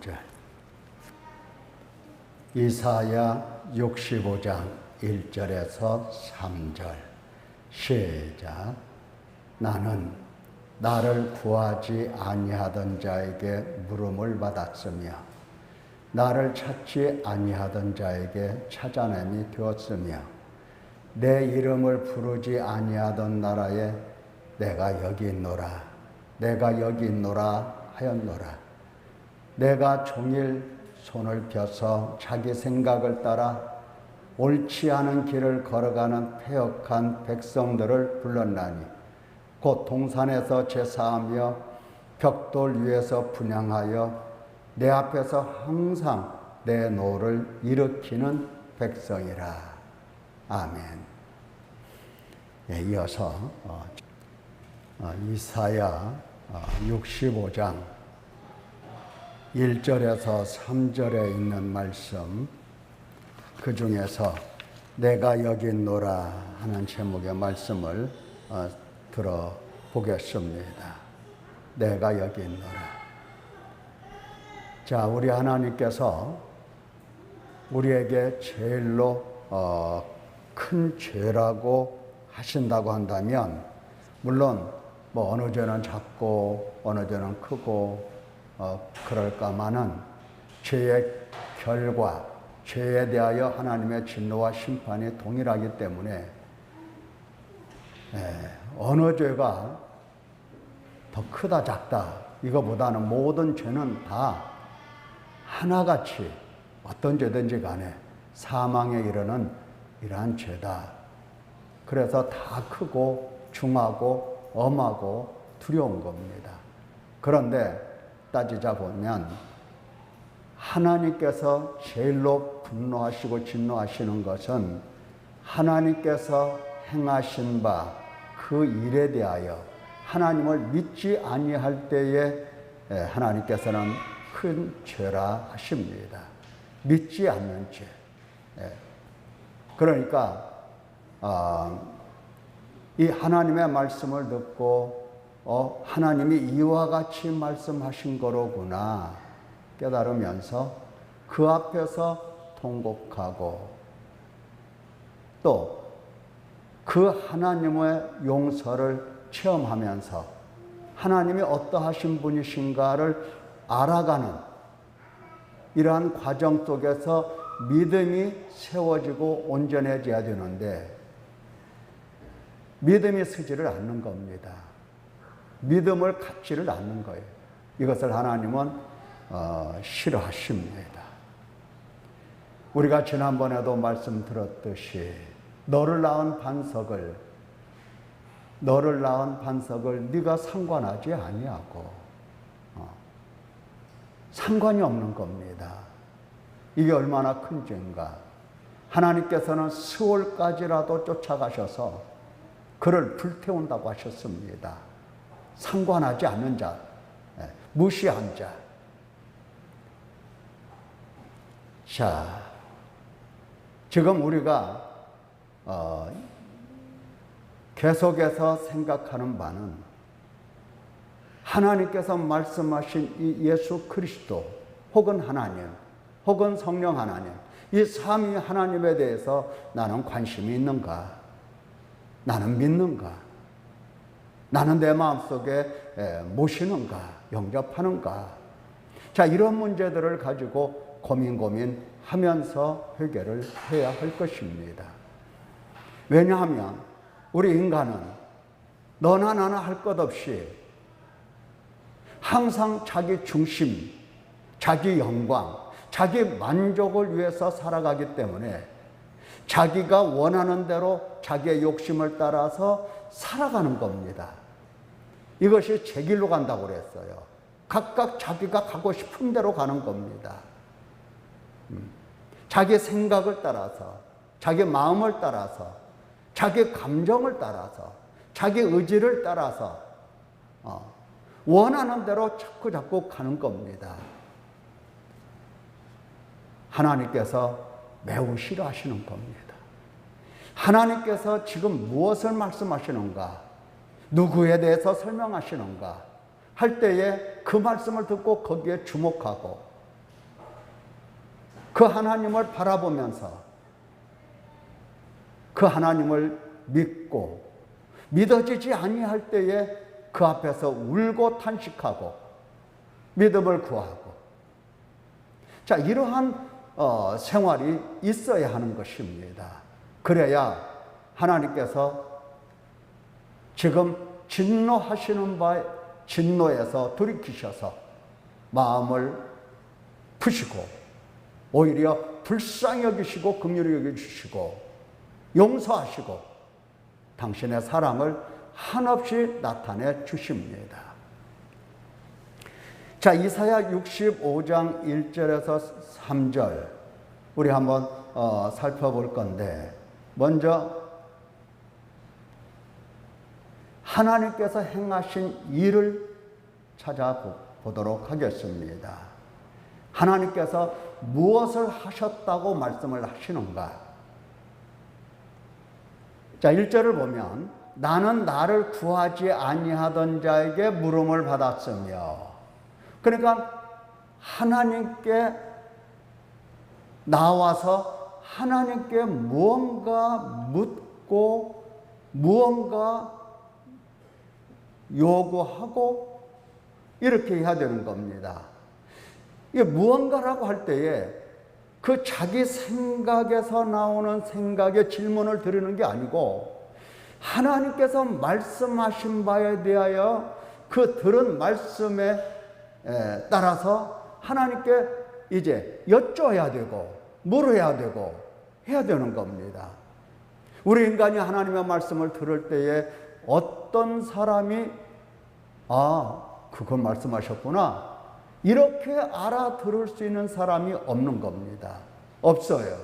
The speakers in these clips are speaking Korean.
5절. 이사야 65장 1절에서 3절. 시작. 나는 나를 구하지 아니하던 자에게 물음을 받았으며 나를 찾지 아니하던 자에게 찾아냄이 되었으며 내 이름을 부르지 아니하던 나라에 내가 여기 있노라, 내가 여기 있노라 하였노라. 내가 종일 손을 펴서 자기 생각을 따라 옳지 않은 길을 걸어가는 패역한 백성들을 불렀나니 곧 동산에서 제사하며 벽돌 위에서 분향하여 내 앞에서 항상 내 노를 일으키는 백성이라. 아멘. 예, 이어서 이사야 65장 1절에서 3절에 있는 말씀, 그 중에서 내가 여기 있노라 하는 제목의 말씀을 들어보겠습니다. 내가 여기 있노라. 자, 우리 하나님께서 우리에게 제일로 큰 죄라고 하신다고 한다면, 물론 뭐 어느 죄는 작고 어느 죄는 크고 그럴까마는 죄의 결과, 죄에 대하여 하나님의 진노와 심판이 동일하기 때문에 어느 죄가 더 크다 작다 이거보다는 모든 죄는 다 하나같이 어떤 죄든지 간에 사망에 이르는 이러한 죄다. 그래서 다 크고 중하고 엄하고 두려운 겁니다. 그런데 따지자 보면 하나님께서 제일로 분노하시고 진노하시는 것은 하나님께서 행하신 바 그 일에 대하여 하나님을 믿지 아니할 때에 하나님께서는 큰 죄라 하십니다. 믿지 않는 죄. 그러니까 이 하나님의 말씀을 듣고 하나님이 이와 같이 말씀하신 거로구나 깨달으면서 그 앞에서 통곡하고 또 그 하나님의 용서를 체험하면서 하나님이 어떠하신 분이신가를 알아가는 이러한 과정 속에서 믿음이 세워지고 온전해져야 되는데 믿음이 서지를 않는 겁니다. 믿음을 갖지를 않는 거예요. 이것을 하나님은 싫어하십니다. 우리가 지난번에도 말씀드렸듯이 너를 낳은 반석을 네가 상관하지 아니하고 상관이 없는 겁니다. 이게 얼마나 큰 죄인가. 하나님께서는 스올까지라도 쫓아가셔서 그를 불태운다고 하셨습니다. 상관하지 않는 자, 무시한 자. 자, 지금 우리가 계속해서 생각하는 바는 하나님께서 말씀하신 이 예수 그리스도 혹은 하나님 혹은 성령 하나님, 이 삼위 하나님에 대해서 나는 관심이 있는가? 나는 믿는가? 나는 내 마음속에 모시는가? 영접하는가? 자, 이런 문제들을 가지고 고민하면서 해결을 해야 할 것입니다. 왜냐하면 우리 인간은 너나 나나 할 것 없이 항상 자기 중심, 자기 영광, 자기 만족을 위해서 살아가기 때문에 자기가 원하는 대로 자기의 욕심을 따라서 살아가는 겁니다. 이것이 제 길로 간다고 그랬어요. 각각 자기가 가고 싶은 대로 가는 겁니다. 자기 생각을 따라서, 자기 마음을 따라서, 자기 감정을 따라서, 자기 의지를 따라서 원하는 대로 자꾸 가는 겁니다. 하나님께서 매우 싫어하시는 겁니다. 하나님께서 지금 무엇을 말씀하시는가, 누구에 대해서 설명하시는가 할 때에 그 말씀을 듣고 거기에 주목하고 그 하나님을 바라보면서 그 하나님을 믿고 믿어지지 아니할 때에 그 앞에서 울고 탄식하고 믿음을 구하고, 자, 이러한 생활이 있어야 하는 것입니다. 그래야 하나님께서 지금 진노하시는 바에 진노에서 돌이키셔서 마음을 푸시고 오히려 불쌍히 여기시고 긍휼히 여겨주시고 용서하시고 당신의 사랑을 한없이 나타내 주십니다. 자, 이사야 65장 1절에서 3절 우리 한번 살펴볼 건데, 먼저 하나님께서 행하신 일을 찾아보도록 하겠습니다. 하나님께서 무엇을 하셨다고 말씀을 하시는가? 자, 1절을 보면 나는 나를 구하지 아니하던 자에게 물음을 받았으며, 그러니까 하나님께 나와서 하나님께 무언가 묻고 무언가 요구하고 이렇게 해야 되는 겁니다. 이게 무언가라고 할 때에 그 자기 생각에서 나오는 생각에 질문을 드리는 게 아니고 하나님께서 말씀하신 바에 대하여 그 들은 말씀에 따라서 하나님께 이제 여쭤야 되고 물어야 되고 해야 되는 겁니다. 우리 인간이 하나님의 말씀을 들을 때에 어떤 사람이 그걸 말씀하셨구나 이렇게 알아들을 수 있는 사람이 없는 겁니다. 없어요.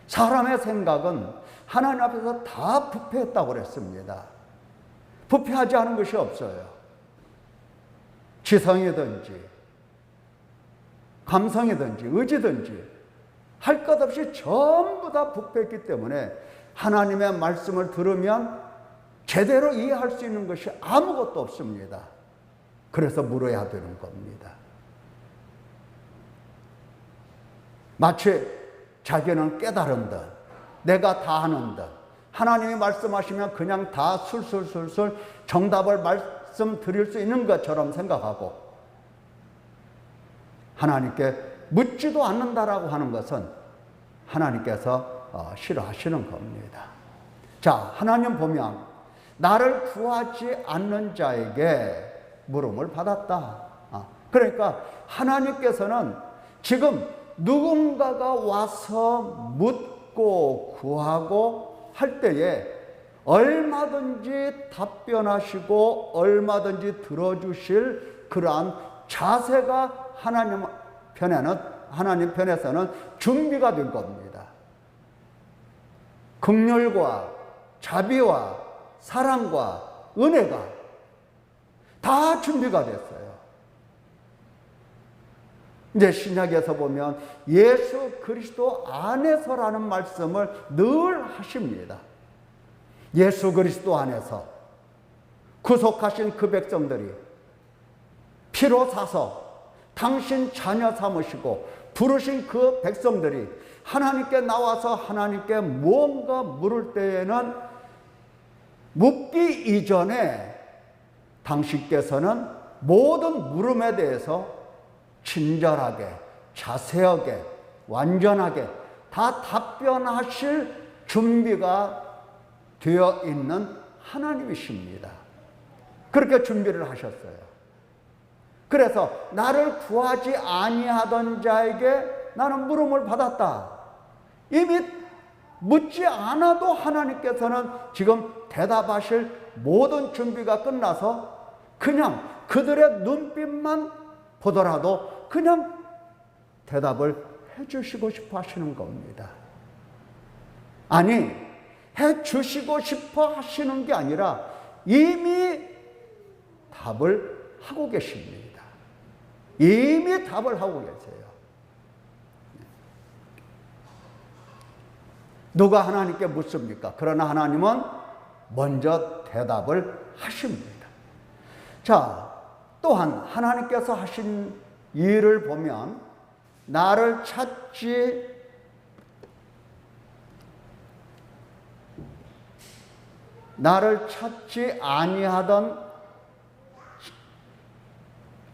사람의 생각은 하나님 앞에서 다 부패했다고 그랬습니다. 부패하지 않은 것이 없어요. 지성이든지 감성이든지 의지든지 할 것 없이 전부 다 부패했기 때문에 하나님의 말씀을 들으면 제대로 이해할 수 있는 것이 아무것도 없습니다. 그래서 물어야 되는 겁니다. 마치 자기는 깨달은 듯 내가 다 하는 듯 하나님이 말씀하시면 그냥 다 술술술술 정답을 말씀드릴 수 있는 것처럼 생각하고 하나님께 묻지도 않는다라고 하는 것은 하나님께서 싫어하시는 겁니다. 자, 하나님 보면 나를 구하지 않는 자에게 물음을 받았다. 그러니까 하나님께서는 지금 누군가가 와서 묻고 구하고 할 때에 얼마든지 답변하시고 얼마든지 들어주실 그러한 자세가 하나님 편에서는 준비가 된 겁니다. 긍휼과 자비와 사랑과 은혜가 다 준비가 됐어요. 이제 신약에서 보면 예수 그리스도 안에서라는 말씀을 늘 하십니다. 예수 그리스도 안에서 구속하신 그 백성들이 피로 사서 당신 자녀 삼으시고 부르신 그 백성들이 하나님께 나와서 하나님께 무언가 물을 때에는 묻기 이전에 당신께서는 모든 물음에 대해서 친절하게, 자세하게, 완전하게 다 답변하실 준비가 되어 있는 하나님이십니다. 그렇게 준비를 하셨어요. 그래서 나를 구하지 아니하던 자에게 나는 물음을 받았다. 이미 묻지 않아도 하나님께서는 지금 대답하실 모든 준비가 끝나서 그냥 그들의 눈빛만 보더라도 그냥 대답을 해주시고 싶어 하시는 겁니다. 아니, 해주시고 싶어 하시는 게 아니라 이미 답을 하고 계십니다. 이미 답을 하고 계세요. 누가 하나님께 묻습니까? 그러나 하나님은 먼저 대답을 하십니다. 자, 또한 하나님께서 하신 일을 보면 나를 찾지 아니하던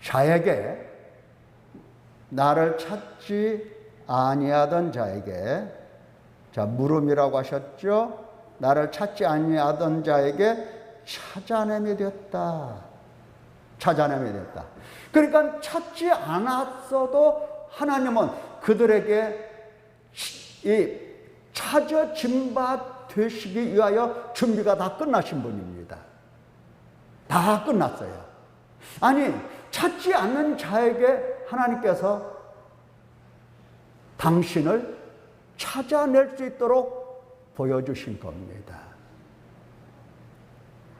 자에게, 나를 찾지 아니하던 자에게, 자, 물음이라고 하셨죠? 나를 찾지 아니하던 자에게 찾아냄이 되었다. 찾아냄이 되었다. 그러니까 찾지 않았어도 하나님은 그들에게 이 찾아진 바 되시기 위하여 준비가 다 끝나신 분입니다. 다 끝났어요. 아니, 찾지 않는 자에게 하나님께서 당신을 찾아낼 수 있도록 보여주신 겁니다.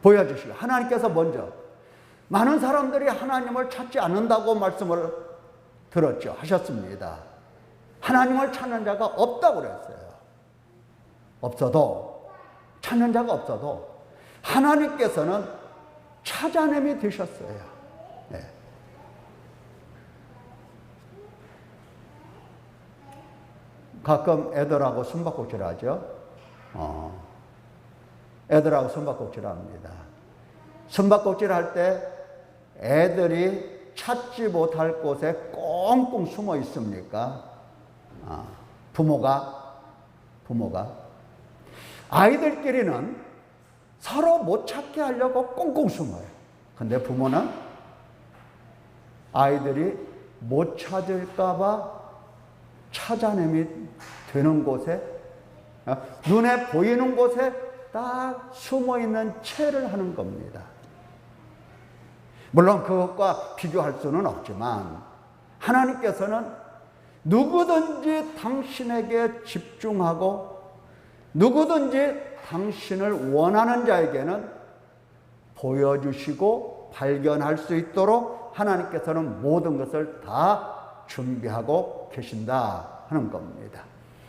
보여주시고, 하나님께서 먼저, 많은 사람들이 하나님을 찾지 않는다고 말씀을 들었죠. 하셨습니다. 하나님을 찾는 자가 없다고 그랬어요. 없어도, 찾는 자가 없어도 하나님께서는 찾아냄이 되셨어요. 네. 가끔 애들하고 숨바꼭질 하죠. 애들하고 숨바꼭질 합니다. 숨바꼭질 할 때 애들이 찾지 못할 곳에 꽁꽁 숨어 있습니까? 부모가. 아이들끼리는 서로 못 찾게 하려고 꽁꽁 숨어요. 근데 부모는 아이들이 못 찾을까봐 찾아냄이 되는 곳에, 눈에 보이는 곳에 딱 숨어 있는 채를 하는 겁니다. 물론 그것과 비교할 수는 없지만 하나님께서는 누구든지 당신에게 집중하고 누구든지 당신을 원하는 자에게는 보여주시고 발견할 수 있도록 하나님께서는 모든 것을 다 준비하고 계신다 하는 겁니다.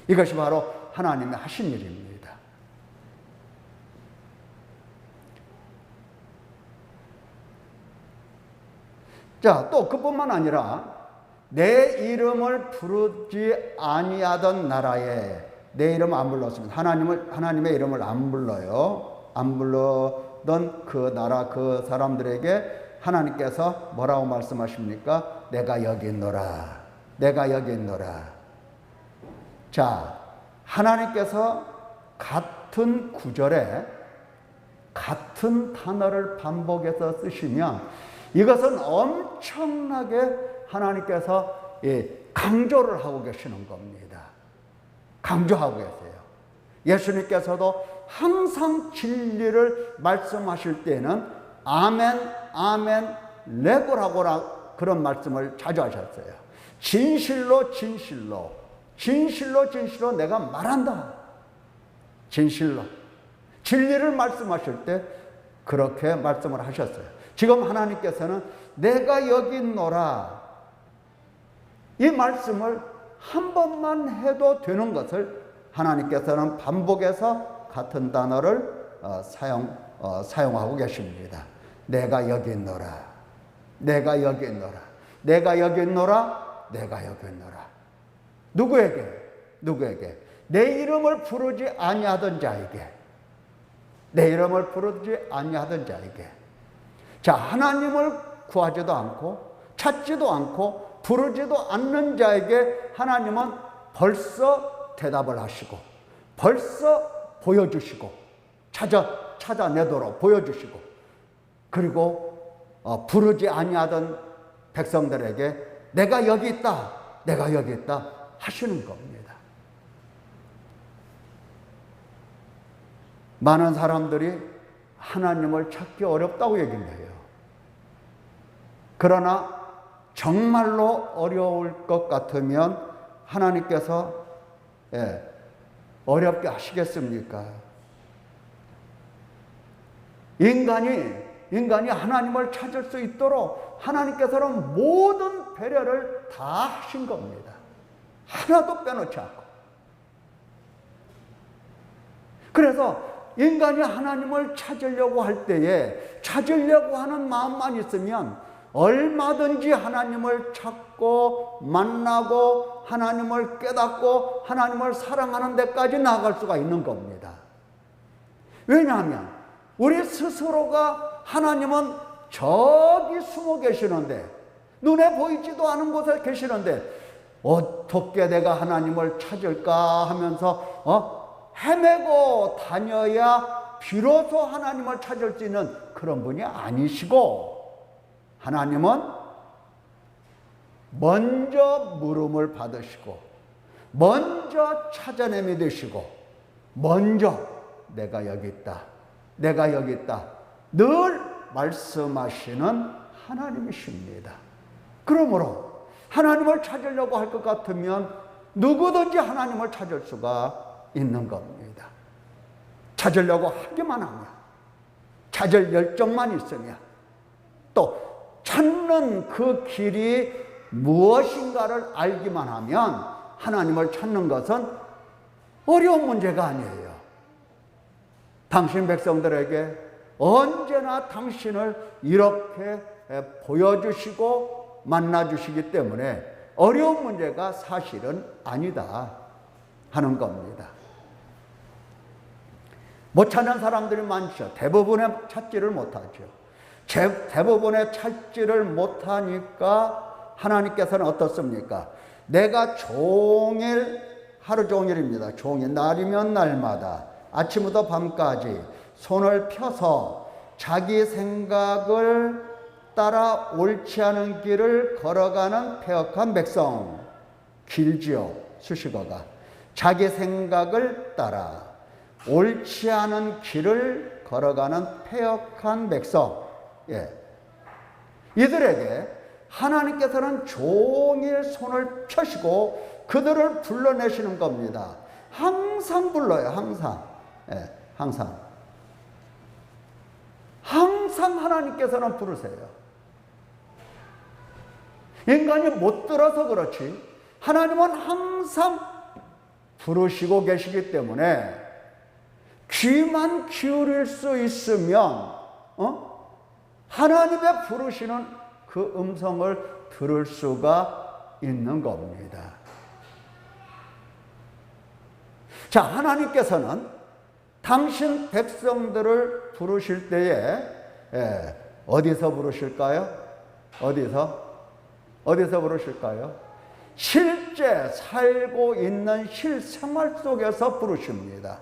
이것이 바로 하나님의 하신 일입니다. 자, 또 그뿐만 아니라 내 이름을 부르지 아니하던 나라에, 내 이름 안 불렀습니다. 하나님의 이름을 안 불러요. 안 불러던 그 나라, 그 사람들에게 하나님께서 뭐라고 말씀하십니까? 내가 여기 있노라. 내가 여기 있노라. 자, 하나님께서 같은 구절에 같은 단어를 반복해서 쓰시면 이것은 엄청나게 하나님께서 강조를 하고 계시는 겁니다. 강조하고 계세요. 예수님께서도 항상 진리를 말씀하실 때는 아멘, 아멘, 레고라고 그런 말씀을 자주 하셨어요. 진실로, 진실로, 진실로, 진실로 내가 말한다. 진실로. 진리를 말씀하실 때 그렇게 말씀을 하셨어요. 지금 하나님께서는 내가 여기 있노라. 이 말씀을 한 번만 해도 되는 것을 하나님께서는 반복해서 같은 단어를 사용하고 계십니다. 내가 여기 있노라. 내가 여기 있노라. 내가 여기 있노라. 내가 여기 있노라. 누구에게? 내 이름을 부르지 아니하던 자에게. 내 이름을 부르지 아니하던 자에게. 자, 하나님을 구하지도 않고 찾지도 않고 부르지도 않는 자에게 하나님은 벌써 대답을 하시고 벌써 보여주시고 찾아내도록 보여주시고, 그리고 부르지 아니하던 백성들에게 내가 여기 있다, 내가 여기 있다 하시는 겁니다. 많은 사람들이 하나님을 찾기 어렵다고 얘기를 해요. 그러나 정말로 어려울 것 같으면 하나님께서 어렵게 하시겠습니까? 인간이 하나님을 찾을 수 있도록 하나님께서는 모든 배려를 다 하신 겁니다. 하나도 빼놓지 않고. 그래서 인간이 하나님을 찾으려고 할 때에 찾으려고 하는 마음만 있으면 얼마든지 하나님을 찾고 만나고 하나님을 깨닫고 하나님을 사랑하는 데까지 나아갈 수가 있는 겁니다. 왜냐하면 우리 스스로가 하나님은 저기 숨어 계시는데, 눈에 보이지도 않은 곳에 계시는데 어떻게 내가 하나님을 찾을까 하면서 헤매고 다녀야 비로소 하나님을 찾을 수 있는 그런 분이 아니시고, 하나님은 먼저 물음을 받으시고 먼저 찾아내미 되시고 먼저 내가 여기 있다, 내가 여기 있다 늘 말씀하시는 하나님이십니다. 그러므로 하나님을 찾으려고 할 것 같으면 누구든지 하나님을 찾을 수가 있는 겁니다. 찾으려고 하기만 하면, 찾을 열정만 있으면, 또 찾는 그 길이 무엇인가를 알기만 하면 하나님을 찾는 것은 어려운 문제가 아니에요. 당신 백성들에게 언제나 당신을 이렇게 보여주시고 만나주시기 때문에 어려운 문제가 사실은 아니다 하는 겁니다. 못 찾는 사람들이 많죠. 대부분의 찾지를 못하죠. 대부분의 찾지를 못하니까 하나님께서는 어떻습니까? 내가 종일, 하루 종일입니다. 종일, 날이면 날마다 아침부터 밤까지 손을 펴서 자기 생각을 따라 옳지 않은 길을 걸어가는 패역한 백성. 길지요, 수식어가. 자기 생각을 따라 옳지 않은 길을 걸어가는 패역한 백성. 예. 이들에게 하나님께서는 종일 손을 펴시고 그들을 불러내시는 겁니다. 항상 불러요, 항상. 예, 항상. 항상 하나님께서는 부르세요. 인간이 못 들어서 그렇지 하나님은 항상 부르시고 계시기 때문에 귀만 기울일 수 있으면 하나님의 부르시는 그 음성을 들을 수가 있는 겁니다. 자, 하나님께서는 당신 백성들을 부르실 때에 어디서 부르실까요? 어디서 부르실까요? 실제 살고 있는 실생활 속에서 부르십니다.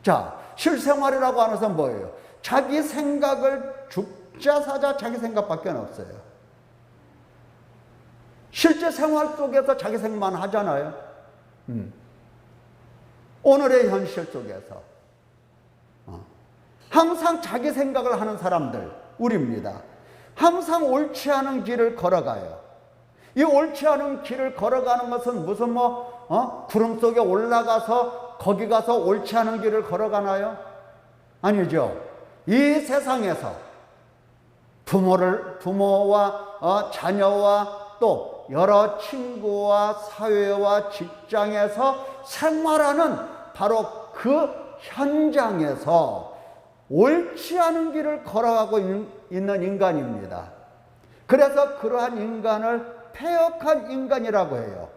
자, 실생활이라고 하는 것은 뭐예요? 자기 생각을 죽자 사자 자기 생각밖에 없어요. 실제 생활 속에서 자기 생각만 하잖아요. 오늘의 현실 속에서 항상 자기 생각을 하는 사람들, 우리입니다. 항상 옳지 않은 길을 걸어가요. 이 옳지 않은 길을 걸어가는 것은 무슨 구름 속에 올라가서 거기 가서 옳지 않은 길을 걸어가나요? 아니죠. 이 세상에서 부모와 자녀와 또 여러 친구와 사회와 직장에서 생활하는 바로 그 현장에서 옳지 않은 길을 걸어가고 있는 인간입니다. 그래서 그러한 인간을 패역한 인간이라고 해요.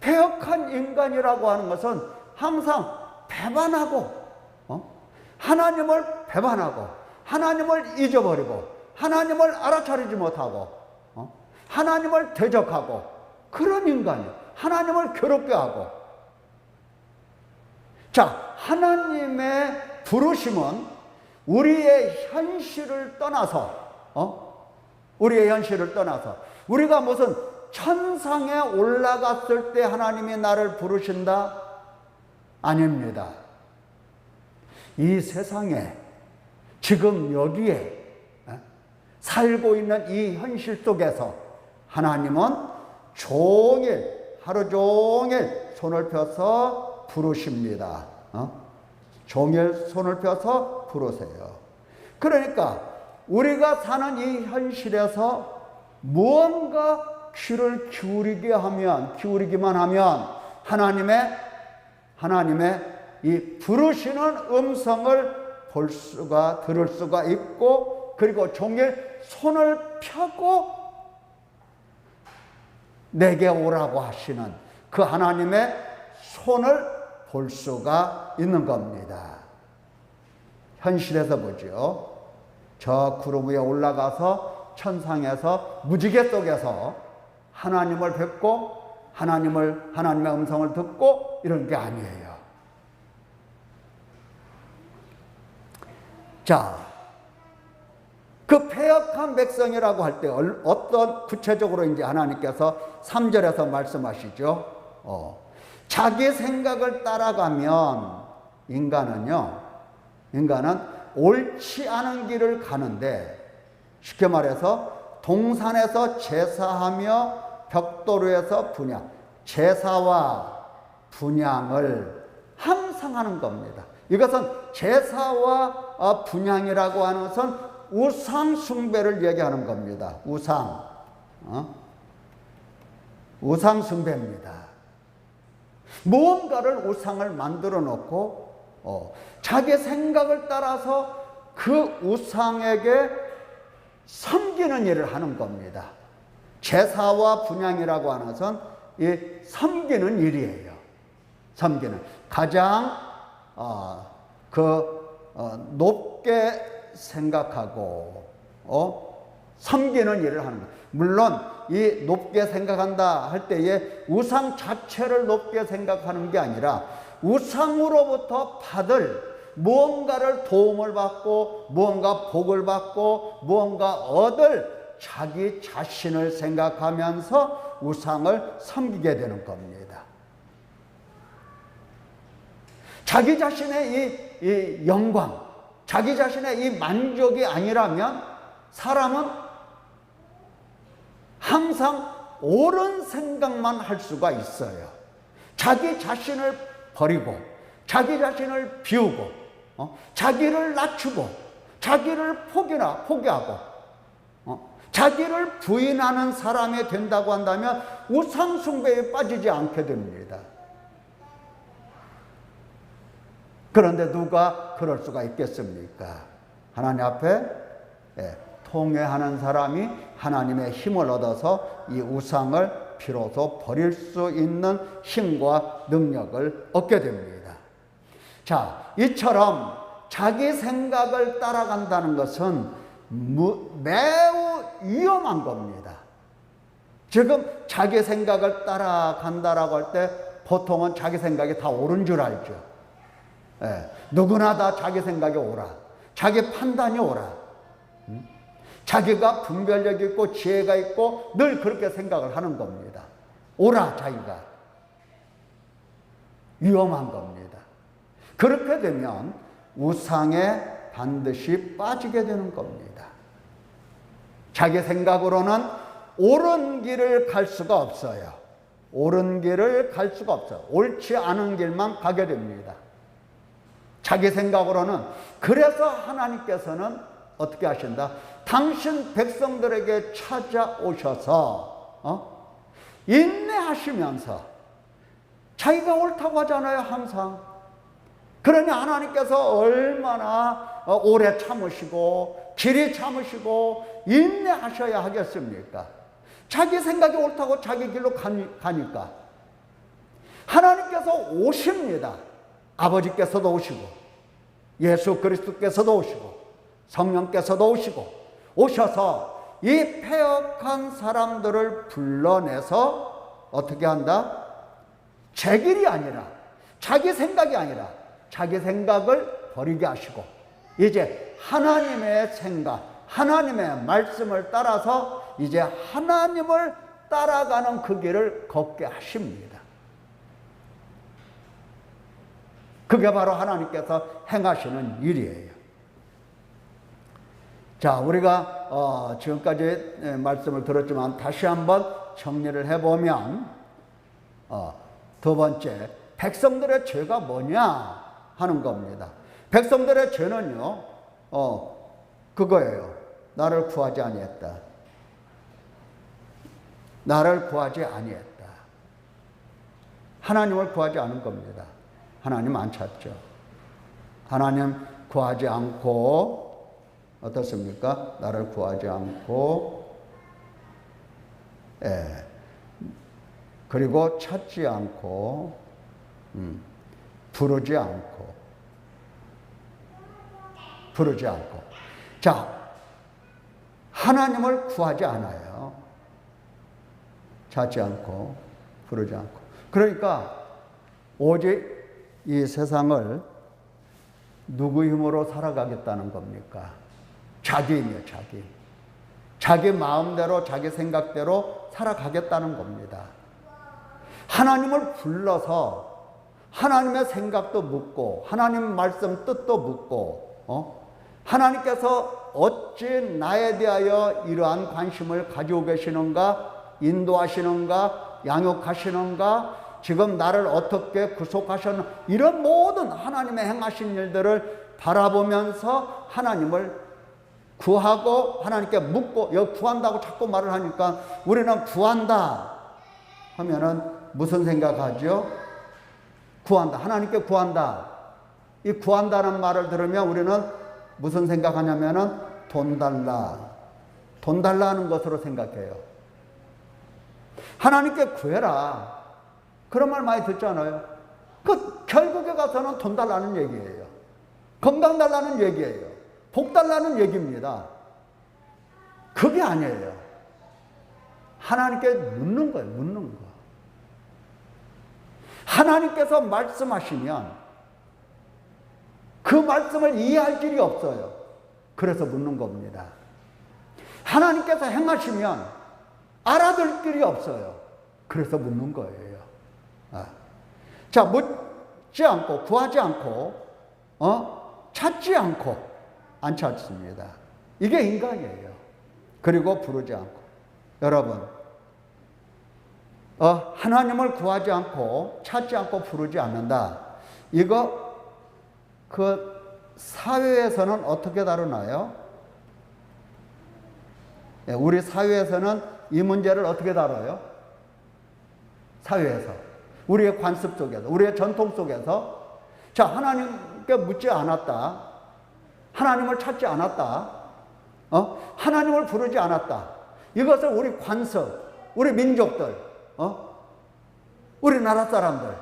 패역한 인간이라고 하는 것은 항상 배반하고 하나님을 배반하고 하나님을 잊어버리고 하나님을 알아차리지 못하고 하나님을 대적하고 그런 인간이에요. 하나님을 괴롭게 하고. 자, 하나님의 부르심은 우리의 현실을 떠나서 우리가 무슨 천상에 올라갔을 때 하나님이 나를 부르신다? 아닙니다. 이 세상에 지금 여기에 살고 있는 이 현실 속에서 하나님은 하루 종일 손을 펴서 부르십니다. 종일 손을 펴서 부르세요. 그러니까 우리가 사는 이 현실에서 무언가 귀를 기울이기만 하면 하나님의 이 부르시는 음성을 들을 수가 있고, 그리고 종일 손을 펴고 내게 오라고 하시는 그 하나님의 손을 볼 수가 있는 겁니다. 현실에서 보죠. 저 구름 위에 올라가서 천상에서 무지개 속에서 하나님을 뵙고 하나님의 음성을 듣고 이런 게 아니에요. 자, 그 패역한 백성이라고 할 때 어떤 구체적으로 이제 하나님께서 3절에서 말씀하시죠. 자기 생각을 따라가면 인간은 옳지 않은 길을 가는데, 쉽게 말해서 동산에서 제사하며 벽돌위에서 분향, 제사와 분향을 항상 하는 겁니다. 이것은 제사와 분향이라고 하는 것은 우상 숭배를 얘기하는 겁니다. 우상 숭배입니다. 무언가를 우상을 만들어 놓고 자기 생각을 따라서 그 우상에게 섬기는 일을 하는 겁니다. 제사와 분향이라고 하는 것은 이 섬기는 일이에요. 섬기는 가장 높게 생각하고 섬기는 일을 하는 거예요. 물론 이 높게 생각한다 할 때에 우상 자체를 높게 생각하는 게 아니라 우상으로부터 받을 무언가를 도움을 받고 무언가 복을 받고 무언가 얻을 자기 자신을 생각하면서 우상을 섬기게 되는 겁니다. 자기 자신의 이 영광, 자기 자신의 이 만족이 아니라면 사람은 항상 옳은 생각만 할 수가 있어요. 자기 자신을 버리고 자기 자신을 비우고 자기를 낮추고 자기를 포기하고 자기를 부인하는 사람이 된다고 한다면 우상 숭배에 빠지지 않게 됩니다. 그런데 누가 그럴 수가 있겠습니까? 하나님 앞에 통회하는 사람이 하나님의 힘을 얻어서 이 우상을 비로소 버릴 수 있는 힘과 능력을 얻게 됩니다. 자, 이처럼 자기 생각을 따라간다는 것은 매우 위험한 겁니다. 지금 자기 생각을 따라간다라고 할 때 보통은 자기 생각이 다 옳은 줄 알죠. 누구나 다 자기 생각이 옳아. 자기 판단이 옳아. 자기가 분별력이 있고 지혜가 있고 늘 그렇게 생각을 하는 겁니다. 옳아, 자기가. 위험한 겁니다. 그렇게 되면 우상에 반드시 빠지게 되는 겁니다. 자기 생각으로는 옳은 길을 갈 수가 없어요. 옳은 길을 갈 수가 없어요. 옳지 않은 길만 가게 됩니다. 자기 생각으로는. 그래서 하나님께서는 어떻게 하신다? 당신 백성들에게 찾아오셔서 인내하시면서, 자기가 옳다고 하잖아요, 항상. 그러니 하나님께서 얼마나 오래 참으시고 길이 참으시고 인내하셔야 하겠습니까? 자기 생각이 옳다고 자기 길로 가니까 하나님께서 오십니다. 아버지께서도 오시고 예수 그리스도께서도 오시고 성령께서도 오셔서 이 패역한 사람들을 불러내서 어떻게 한다? 제 길이 아니라, 자기 생각이 아니라 자기 생각을 버리게 하시고 이제 하나님의 생각, 하나님의 말씀을 따라서 이제 하나님을 따라가는 그 길을 걷게 하십니다. 그게 바로 하나님께서 행하시는 일이에요. 자, 우리가 지금까지 말씀을 들었지만 다시 한번 정리를 해보면 두 번째, 백성들의 죄가 뭐냐 하는 겁니다. 백성들의 죄는요, 그거예요. 나를 구하지 아니했다. 나를 구하지 아니했다. 하나님을 구하지 않은 겁니다. 하나님 안 찾죠. 하나님 구하지 않고 어떻습니까? 나를 구하지 않고 그리고 찾지 않고, 부르지 않고. 자, 하나님을 구하지 않아요. 찾지 않고, 부르지 않고. 그러니까 오직 이 세상을 누구 힘으로 살아가겠다는 겁니까? 자기 힘이에요, 자기. 자기 마음대로, 자기 생각대로 살아가겠다는 겁니다. 하나님을 불러서 하나님의 생각도 묻고, 하나님 말씀 뜻도 묻고, 하나님께서 어찌 나에 대하여 이러한 관심을 가지고 계시는가, 인도하시는가, 양육하시는가, 지금 나를 어떻게 구속하셨는가, 이런 모든 하나님의 행하신 일들을 바라보면서 하나님을 구하고 하나님께 묻고, 여기 구한다고 자꾸 말을 하니까 우리는 구한다 하면은 무슨 생각하죠? 구한다. 하나님께 구한다. 이 구한다는 말을 들으면 우리는 무슨 생각하냐면은 돈 달라. 돈 달라는 것으로 생각해요. 하나님께 구해라. 그런 말 많이 듣잖아요. 결국에 가서는 돈 달라는 얘기예요. 건강 달라는 얘기예요. 복 달라는 얘기입니다. 그게 아니에요. 하나님께 묻는 거예요. 묻는 거. 하나님께서 말씀하시면 그 말씀을 이해할 길이 없어요. 그래서 묻는 겁니다. 하나님께서 행하시면 알아들 길이 없어요. 그래서 묻는 거예요. 자, 묻지 않고, 구하지 않고, 찾지 않고, 안 찾습니다. 이게 인간이에요. 그리고 부르지 않고. 여러분, 하나님을 구하지 않고, 찾지 않고, 부르지 않는다. 이거, 사회에서는 어떻게 다루나요? 우리 사회에서는 이 문제를 어떻게 다뤄요? 사회에서. 우리의 관습 속에서, 우리의 전통 속에서, 자, 하나님께 묻지 않았다. 하나님을 찾지 않았다. 하나님을 부르지 않았다. 이것을 우리 관습, 우리 민족들, 우리나라 사람들,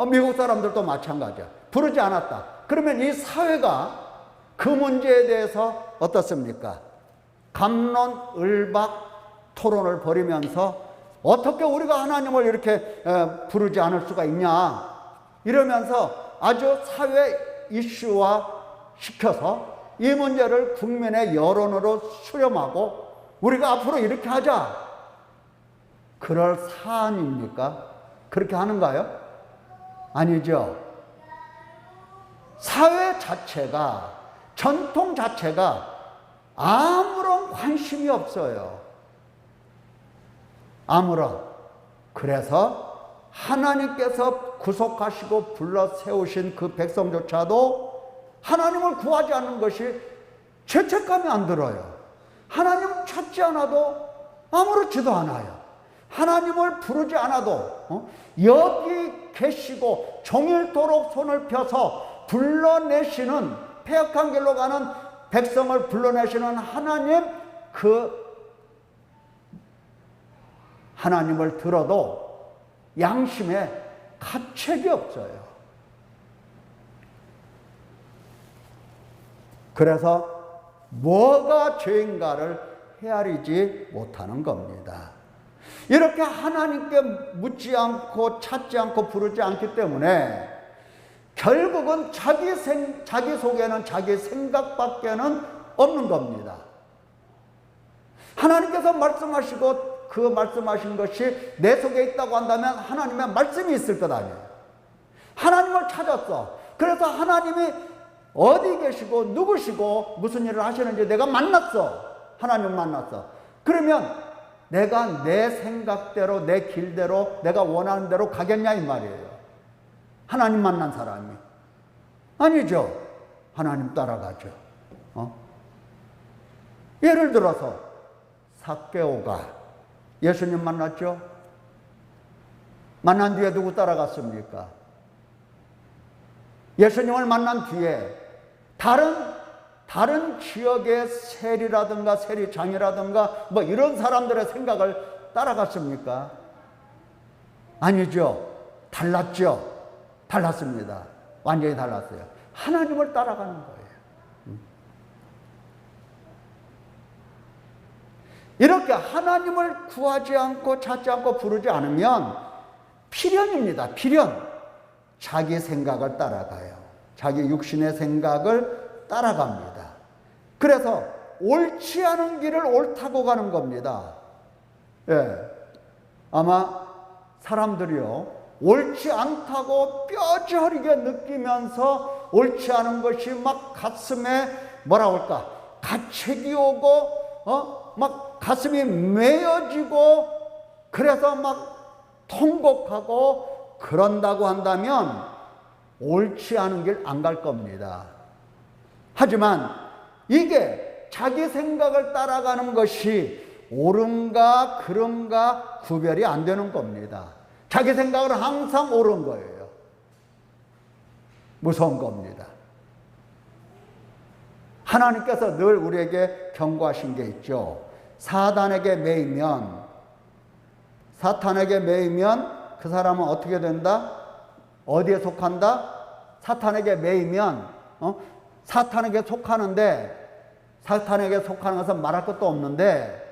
미국 사람들도 마찬가지야. 부르지 않았다. 그러면 이 사회가 그 문제에 대해서 어떻습니까? 갑론을박 토론을 벌이면서 어떻게 우리가 하나님을 이렇게 부르지 않을 수가 있냐, 이러면서 아주 사회 이슈화 시켜서 이 문제를 국민의 여론으로 수렴하고 우리가 앞으로 이렇게 하자. 그럴 사안입니까? 그렇게 하는가요? 아니죠. 사회 자체가, 전통 자체가 아무런 관심이 없어요. 아무런. 그래서 하나님께서 구속하시고 불러 세우신 그 백성조차도 하나님을 구하지 않는 것이 죄책감이 안 들어요. 하나님을 찾지 않아도 아무렇지도 않아요. 하나님을 부르지 않아도 여기 계시고 종일토록 손을 펴서 불러내시는, 패역한 길로 가는 백성을 불러내시는 하나님, 그 하나님을 들어도 양심에 가책이 없어요. 그래서 뭐가 죄인가를 헤아리지 못하는 겁니다. 이렇게 하나님께 묻지 않고 찾지 않고 부르지 않기 때문에 결국은 자기 속에는 자기 생각밖에는 없는 겁니다. 하나님께서 말씀하시고 그 말씀하신 것이 내 속에 있다고 한다면 하나님의 말씀이 있을 것 아니에요. 하나님을 찾았어. 그래서 하나님이 어디 계시고 누구시고 무슨 일을 하시는지 내가 만났어. 하나님 만났어. 그러면 내가 내 생각대로, 내 길대로, 내가 원하는 대로 가겠냐 이 말이에요. 하나님 만난 사람이. 아니죠. 하나님 따라가죠. 예를 들어서 삭개오가 예수님 만났죠? 만난 뒤에 누구 따라갔습니까? 예수님을 만난 뒤에 다른 지역의 세리라든가 세리장이라든가 뭐 이런 사람들의 생각을 따라갔습니까? 아니죠. 달랐죠. 달랐습니다. 완전히 달랐어요. 하나님을 따라가는 거예요. 이렇게 하나님을 구하지 않고 찾지 않고 부르지 않으면 필연입니다. 필연. 자기 생각을 따라가요. 자기 육신의 생각을 따라갑니다. 그래서 옳지 않은 길을 옳다고 가는 겁니다. 예. 아마 사람들이요, 옳지 않다고 뼈저리게 느끼면서 옳지 않은 것이 막 가슴에 뭐라 할까, 가책이 오고, 막 가슴이 메어지고, 그래서 막 통곡하고 그런다고 한다면 옳지 않은 길 안 갈 겁니다. 하지만 이게 자기 생각을 따라가는 것이 옳은가 그른가 구별이 안 되는 겁니다. 자기 생각은 항상 옳은 거예요. 무서운 겁니다. 하나님께서 늘 우리에게 경고하신 게 있죠. 사탄에게 매이면 그 사람은 어떻게 된다? 어디에 속한다? 사탄에게 매이면 사탄에게 속하는 것은 말할 것도 없는데,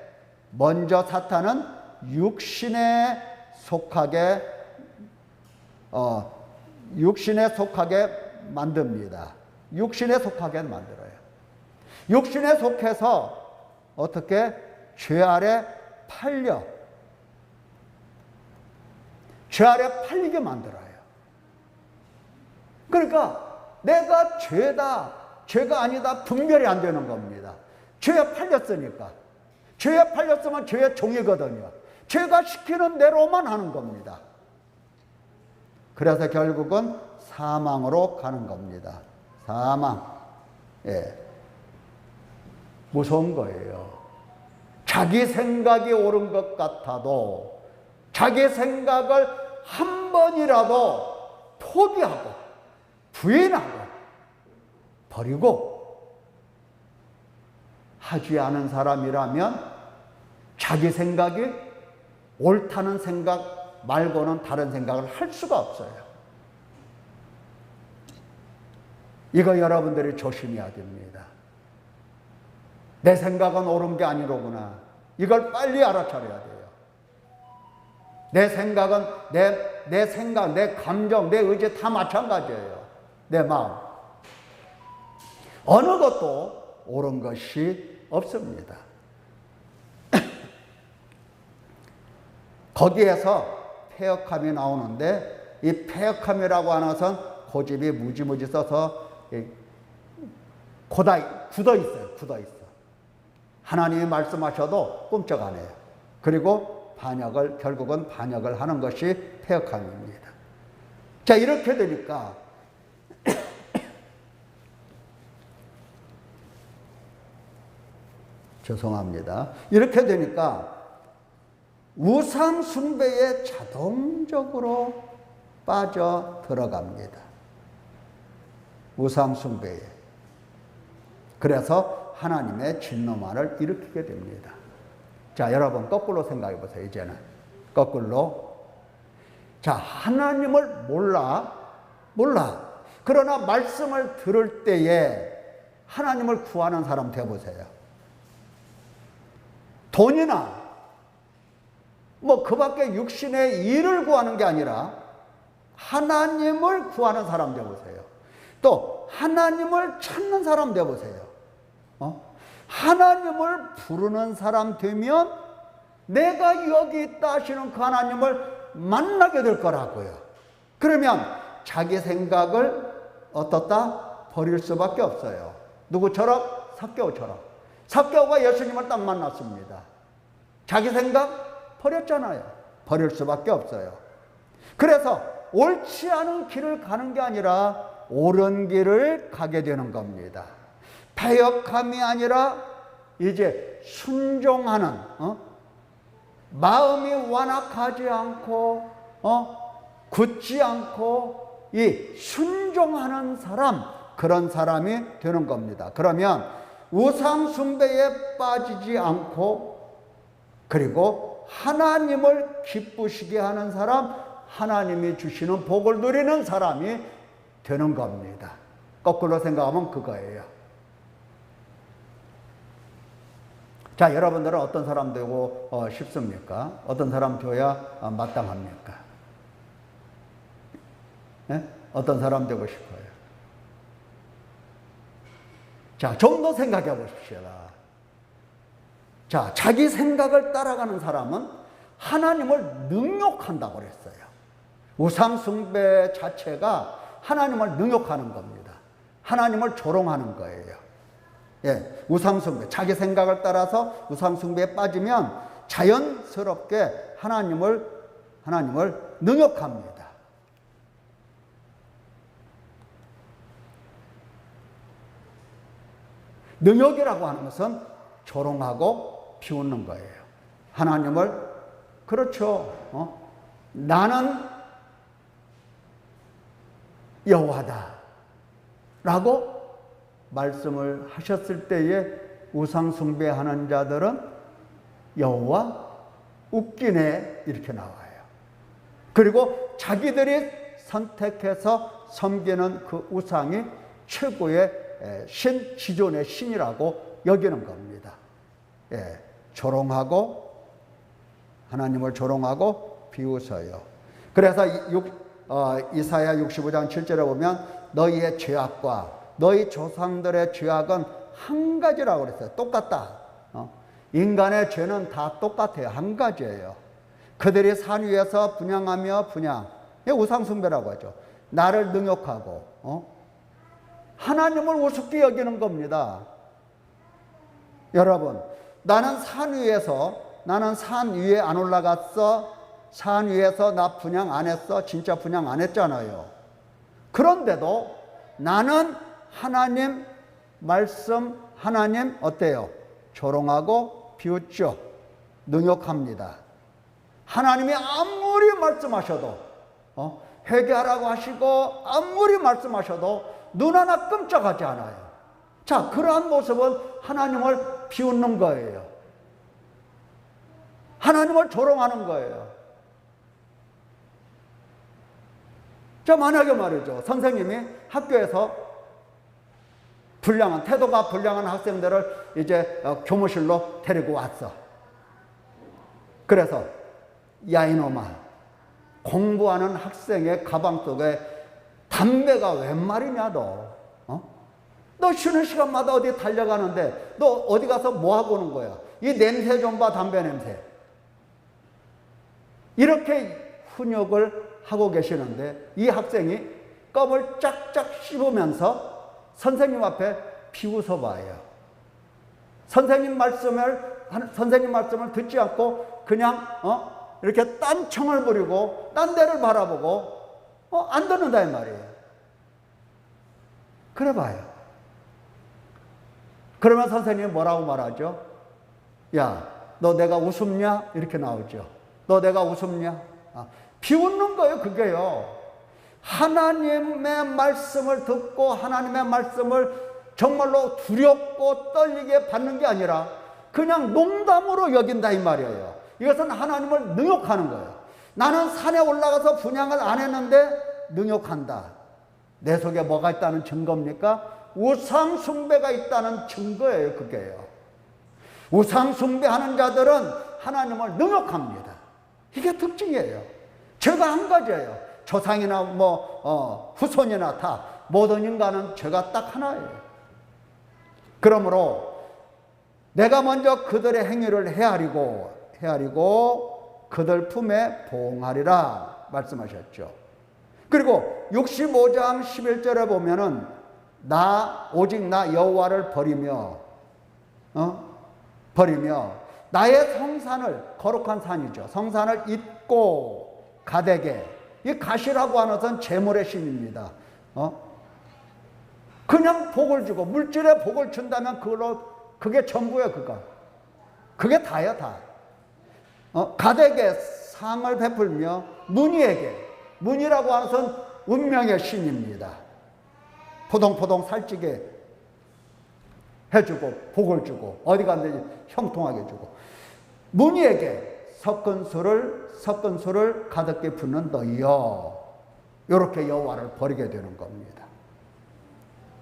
먼저 사탄은 육신에 속하게 만듭니다. 육신에 속하게 만들어요. 육신에 속해서 어떻게? 죄 아래 팔리게 만들어요. 그러니까 내가 죄가 아니다 분별이 안 되는 겁니다. 죄에 팔렸으니까. 죄에 팔렸으면 죄의 종이거든요. 죄가 시키는 대로만 하는 겁니다. 그래서 결국은 사망으로 가는 겁니다. 사망. 예. 무서운 거예요. 자기 생각이 옳은 것 같아도 자기 생각을 한 번이라도 포기하고 부인하고 버리고 하지 않은 사람이라면 자기 생각이 옳다는 생각 말고는 다른 생각을 할 수가 없어요. 이거 여러분들이 조심해야 됩니다. 내 생각은 옳은 게 아니로구나. 이걸 빨리 알아차려야 돼요. 내 생각은 내 생각, 내 감정, 내 의지 다 마찬가지예요. 내 마음. 어느 것도 옳은 것이 없습니다. 거기에서 패역함이 나오는데, 이 패역함이라고 하는 것은 고집이 무지무지 써서 굳어 있어. 하나님이 말씀하셔도 꼼짝 안 해요. 그리고 결국은 반역을 하는 것이 패역함입니다. 자, 이렇게 되니까 죄송합니다. 이렇게 되니까 우상 숭배에 자동적으로 빠져 들어갑니다. 우상 숭배에. 그래서 하나님의 진노만을 일으키게 됩니다. 자, 여러분 거꾸로 생각해 보세요. 이제는 거꾸로. 자, 하나님을 몰라. 그러나 말씀을 들을 때에 하나님을 구하는 사람 되어보세요. 돈이나 그 밖에 육신의 일을 구하는 게 아니라 하나님을 구하는 사람 되어보세요. 또 하나님을 찾는 사람 되어보세요. 하나님을 부르는 사람 되면 내가 여기 있다 하시는 그 하나님을 만나게 될 거라고요. 그러면 자기 생각을 어떻다? 버릴 수밖에 없어요. 누구처럼? 삭개오처럼. 삭개오가 예수님을 딱 만났습니다. 자기 생각 버렸잖아요. 버릴 수밖에 없어요. 그래서 옳지 않은 길을 가는 게 아니라 옳은 길을 가게 되는 겁니다. 패역함이 아니라 이제 순종하는, 마음이 완악하지 않고 굳지 않고 이 순종하는 사람, 그런 사람이 되는 겁니다. 그러면 우상 숭배에 빠지지 않고, 그리고 하나님을 기쁘시게 하는 사람, 하나님이 주시는 복을 누리는 사람이 되는 겁니다. 거꾸로 생각하면 그거예요. 자, 여러분들은 어떤 사람 되고 싶습니까? 어떤 사람 되어야 마땅합니까? 네? 어떤 사람 되고 싶어요? 자, 좀 더 생각해 보십시오. 자, 자기 생각을 따라가는 사람은 하나님을 능욕한다고 그랬어요. 우상숭배 자체가 하나님을 능욕하는 겁니다. 하나님을 조롱하는 거예요. 예, 우상숭배, 자기 생각을 따라서 우상숭배에 빠지면 자연스럽게 하나님을 능욕합니다. 능욕이라고 하는 것은 조롱하고 비웃는 거예요. 하나님을, 그렇죠. 나는 여호와다 라고 말씀을 하셨을 때에 우상 숭배하는 자들은 여호와 웃기네 이렇게 나와요. 그리고 자기들이 선택해서 섬기는 그 우상이 최고의 신, 지존의 신이라고 여기는 겁니다. 예, 조롱하고, 하나님을 조롱하고 비웃어요. 그래서 이사야 65장 7절에 보면 너희의 죄악과 너희 조상들의 죄악은 한 가지라고 그랬어요. 똑같다. 인간의 죄는 다 똑같아요. 한 가지예요. 그들이 산 위에서 분향하며 우상숭배라고 하죠. 나를 능욕하고 하나님을 우습게 여기는 겁니다. 여러분, 나는 산 위에 안 올라갔어. 산 위에서 나 분향 안 했어. 진짜 분향 안 했잖아요. 그런데도 나는 하나님 말씀, 하나님 어때요? 조롱하고 비웃죠. 능욕합니다. 하나님이 아무리 말씀하셔도 회개하라고 하시고 아무리 말씀하셔도 눈 하나 끔찍하지 않아요. 자, 그러한 모습은 하나님을 비웃는 거예요. 하나님을 조롱하는 거예요. 자, 만약에 말이죠. 선생님이 학교에서 태도가 불량한 학생들을 이제 교무실로 데리고 왔어. 그래서, 야, 이놈아, 공부하는 학생의 가방 속에 담배가 웬 말이냐, 너? 너 쉬는 시간마다 어디 달려가는데, 너 어디 가서 뭐 하고 오는 거야? 이 냄새 좀 봐, 담배 냄새. 이렇게 훈육을 하고 계시는데, 이 학생이 껌을 짝짝 씹으면서 선생님 앞에 비웃어 봐요. 선생님 말씀을 듣지 않고 그냥 이렇게 딴청을 부리고 딴 데를 바라보고 안 듣는다 이 말이에요. 그래 봐요. 그러면 선생님이 뭐라고 말하죠? 야, 너 내가 우습냐? 이렇게 나오죠. 너 내가 우습냐? 비웃는 거예요, 그게요. 하나님의 말씀을 듣고 하나님의 말씀을 정말로 두렵고 떨리게 받는 게 아니라 그냥 농담으로 여긴다 이 말이에요. 이것은 하나님을 능욕하는 거예요. 나는 산에 올라가서 분향을 안 했는데 능욕한다. 내 속에 뭐가 있다는 증거입니까? 우상 숭배가 있다는 증거예요, 그게요. 우상 숭배하는 자들은 하나님을 능욕합니다. 이게 특징이에요. 죄가 한 가지예요. 조상이나 후손이나 다 모든 인간은 죄가 딱 하나예요. 그러므로 내가 먼저 그들의 행위를 헤아리고 그들 품에 보응하리라 말씀하셨죠. 그리고 65장 11절에 보면은 오직 나 여호와를 버리며 나의 성산을, 거룩한 산이죠. 성산을 잊고 가되게, 이 가시라고 하는 것은 재물의 신입니다. 그냥 복을 주고 물질에 복을 준다면 그게 전부예요. 그게 다야 다. 가되게 상을 베풀며 문이라고 하는 것은 운명의 신입니다. 포동포동 살찌게 해주고 복을 주고 어디 갔는지 형통하게 주고, 문이에게 섞은 술을 가득히 붓는 너희여. 이렇게 여호와를 버리게 되는 겁니다.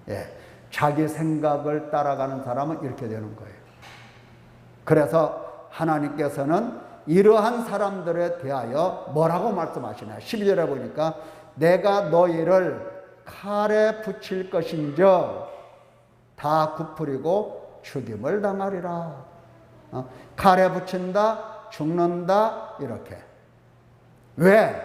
예, 자기 생각을 따라가는 사람은 이렇게 되는 거예요. 그래서 하나님께서는 이러한 사람들에 대하여 뭐라고 말씀하시냐. 12절에 보니까 내가 너희를 칼에 붙일 것인즉 다 굽으리고 죽임을 당하리라. 칼에 붙인다, 죽는다, 이렇게. 왜?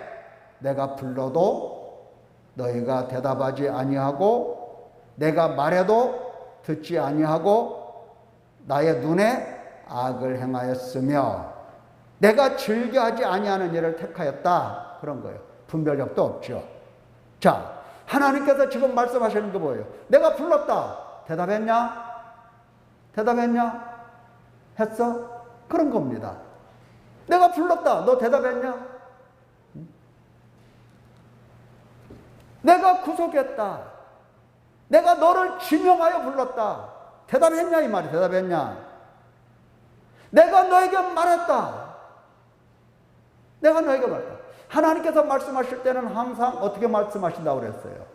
내가 불러도 너희가 대답하지 아니하고 내가 말해도 듣지 아니하고 나의 눈에 악을 행하였으며 내가 즐겨하지 아니하는 일을 택하였다. 그런 거예요. 분별력도 없죠. 자, 하나님께서 지금 말씀하시는 게 뭐예요? 내가 불렀다. 대답했냐? 대답했냐? 했어? 그런 겁니다. 내가 불렀다. 너 대답했냐? 내가 구속했다. 내가 너를 지명하여 불렀다. 대답했냐? 이 말이 대답했냐? 내가 너에게 말했다. 내가 너에게 말했다. 하나님께서 말씀하실 때는 항상 어떻게 말씀하신다고 그랬어요?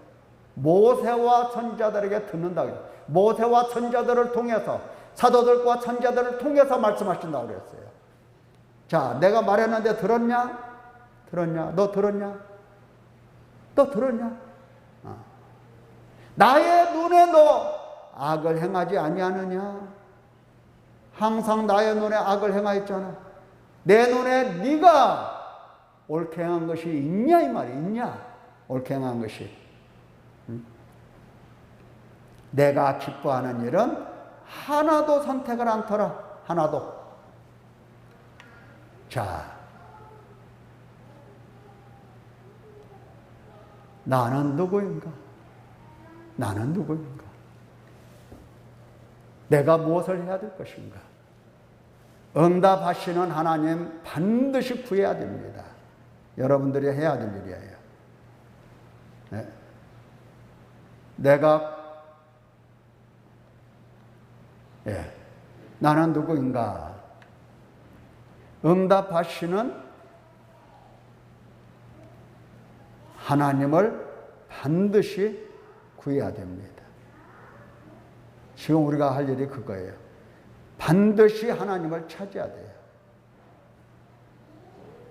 모세와 선지자들에게 듣는다고 그랬어요. 모세와 선지자들을 통해서, 사도들과 선지자들을 통해서 말씀하신다고 그랬어요. 자, 내가 말했는데 들었냐? 들었냐? 너 들었냐? 너 들었냐? 나의 눈에 너 악을 행하지 아니하느냐? 항상 나의 눈에 악을 행하였잖아. 내 눈에 네가 옳게 행한 것이 있냐 이 말이. 있냐? 옳게 행한 것이. 내가 기뻐하는 일은 하나도 선택을 않더라. 하나도. 자, 나는 누구인가? 나는 누구인가? 내가 무엇을 해야 될 것인가? 응답하시는 하나님 반드시 구해야 됩니다. 여러분들이 해야 될 일이에요. 네. 나는 누구인가? 응답하시는 하나님을 반드시 구해야 됩니다. 지금 우리가 할 일이 그거예요. 반드시 하나님을 찾아야 돼요.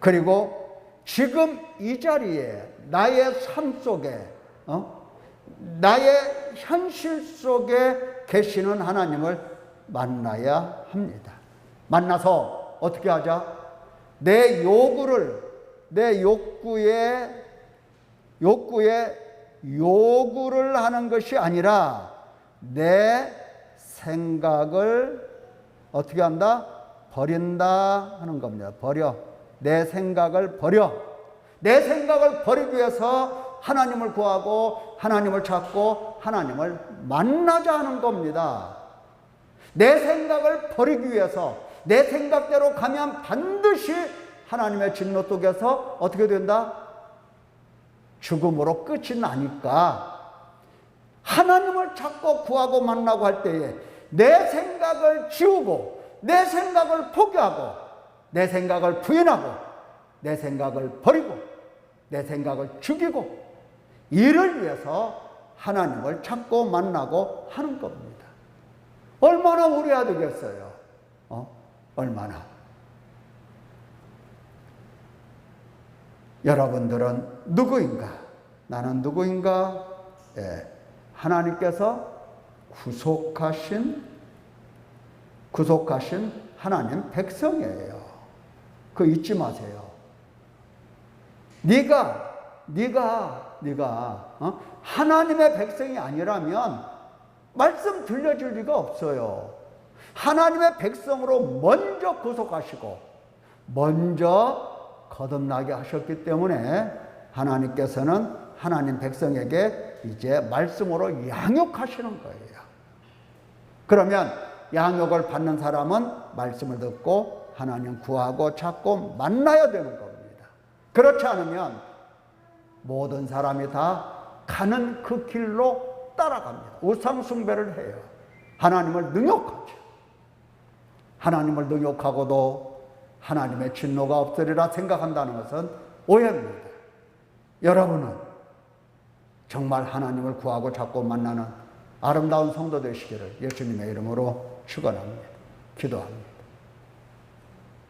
그리고 지금 이 자리에 나의 삶 속에 나의 현실 속에 계시는 하나님을 만나야 합니다. 만나서 어떻게 하자? 내 요구를, 내 욕구에 요구를 하는 것이 아니라 내 생각을 어떻게 한다? 버린다 하는 겁니다. 버려. 내 생각을 버려. 내 생각을 버리기 위해서 하나님을 구하고 하나님을 찾고 하나님을 만나자 하는 겁니다. 내 생각을 버리기 위해서 내 생각대로 가면 반드시 하나님의 진노 속에서 어떻게 된다? 죽음으로 끝이 나니까 하나님을 찾고 구하고 만나고 할 때에 내 생각을 지우고 내 생각을 포기하고 내 생각을 부인하고 내 생각을 버리고 내 생각을 죽이고 이를 위해서 하나님을 찾고 만나고 하는 겁니다. 얼마나 오래야 되겠어요? 얼마나? 여러분들은 누구인가? 나는 누구인가? 하나님께서 구속하신 하나님 백성이에요. 그거 잊지 마세요. 네가 하나님의 백성이 아니라면 말씀 들려줄 리가 없어요. 하나님의 백성으로 먼저 구속하시고 먼저 거듭나게 하셨기 때문에 하나님께서는 하나님 백성에게 이제 말씀으로 양육하시는 거예요. 그러면 양육을 받는 사람은 말씀을 듣고 하나님 구하고 찾고 만나야 되는 겁니다. 그렇지 않으면 모든 사람이 다 가는 그 길로 따라갑니다. 우상 숭배를 해요. 하나님을 능욕하죠. 하나님을 능욕하고도 하나님의 진노가 없으리라 생각한다는 것은 오해입니다. 여러분은 정말 하나님을 구하고 찾고 만나는 아름다운 성도 되시기를 예수님의 이름으로 축원합니다. 기도합니다.